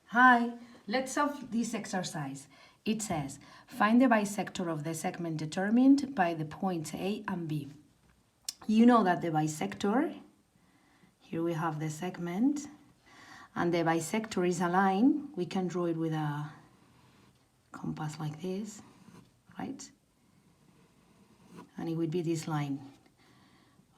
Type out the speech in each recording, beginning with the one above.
Hi, let's solve this exercise. It says, find the bisector of the segment determined by the points A and B. You know that the bisector, here we have the segment, and the bisector is a line. We can draw it with a compass like this, right? And it would be this line.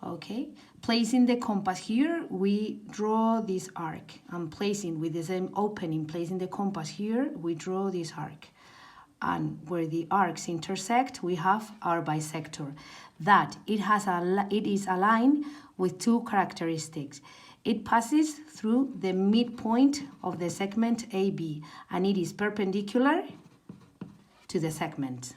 Okay, placing the compass here, we draw this arc. And placing with the same opening, placing the compass here, we draw this arc. And where the arcs intersect, we have our bisector. That it is a line with two characteristics. It passes through the midpoint of the segment AB, and it is perpendicular to the segment.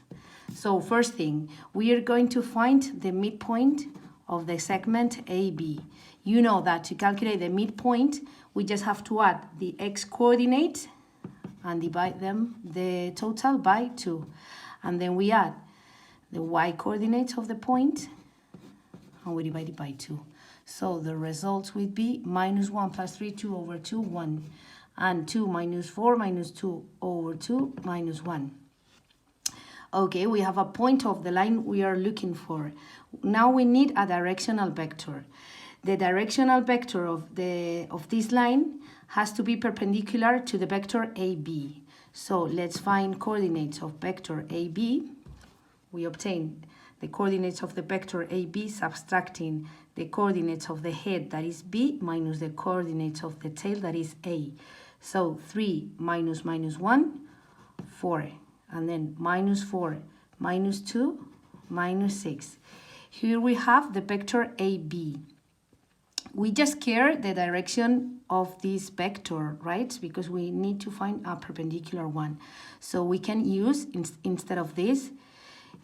So first thing, we are going to find the midpoint of the segment AB. You know that to calculate the midpoint, we just have to add the x-coordinate and divide the total by 2. And then we add the y-coordinates of the point, and we divide it by 2. So the result would be minus 1 plus 3, 2 over 2, 1. And 2 minus 4 minus 2 over 2 minus 1. Okay, we have a point of the line we are looking for. Now we need a directional vector. The directional vector of this line has to be perpendicular to the vector AB. So let's find coordinates of vector AB. We obtain the coordinates of the vector AB subtracting the coordinates of the head, that is B, minus the coordinates of the tail, that is A. So 3 minus minus 1, 4. And then minus 4, minus 2, minus 6. Here we have the vector AB. We just care the direction of this vector, right? Because we need to find a perpendicular one. So we can use, instead of this,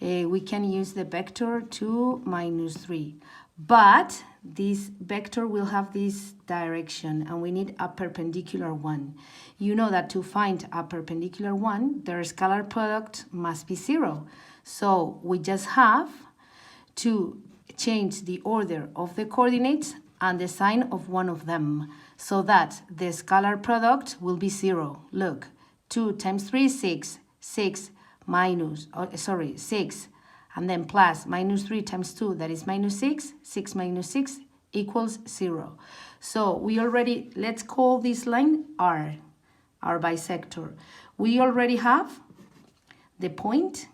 we can use the vector 2 minus 3. But this vector will have this direction, and we need a perpendicular one. You know that to find a perpendicular one, their scalar product must be 0. So we just have to change the order of the coordinates and the sign of one of them, so that the scalar product will be 0. Look, 2 times 3 is 6. 6 minus, 6. And then plus minus 3 times 2, that is minus 6. 6 minus 6 equals 0. So we already, let's call this line R, our bisector. We already have the point,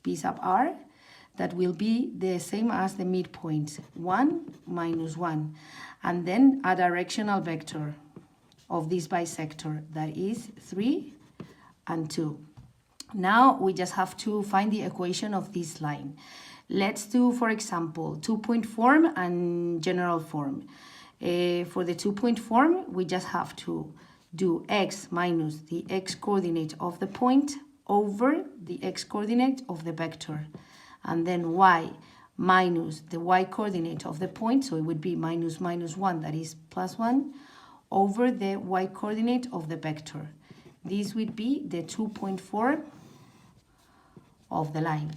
P sub R, that will be the same as the midpoint, 1 minus 1. And then a directional vector of this bisector, that is 3 and 2. Now we just have to find the equation of this line. Let's do, for example, 2-point form and general form. For the 2-point form, we just have to do x minus the x-coordinate of the point over the x-coordinate of the vector. And then y minus the y-coordinate of the point, so it would be minus minus 1, that is plus 1, over the y-coordinate of the vector. This would be the 2-point form of the line.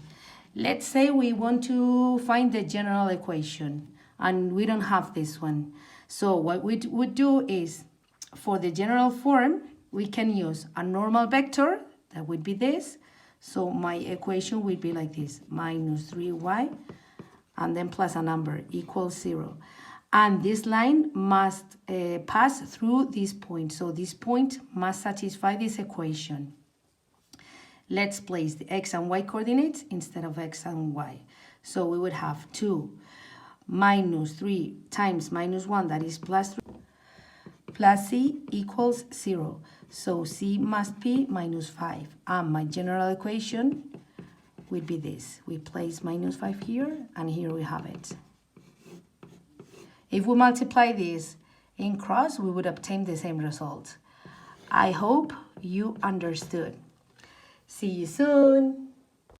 Let's say we want to find the general equation, and we don't have this one. So what we would do is, for the general form, we can use a normal vector, that would be this. So my equation would be like this, minus 3y, and then plus a number, equals 0. And this line must pass through this point. So this point must satisfy this equation. Let's place the x and y coordinates instead of x and y. So we would have 2 minus 3 times minus 1, that is plus 3, plus c equals 0. So c must be minus 5. And my general equation would be this. We place minus 5 here, and here we have it. If we multiply this in cross, we would obtain the same result. I hope you understood. See you soon.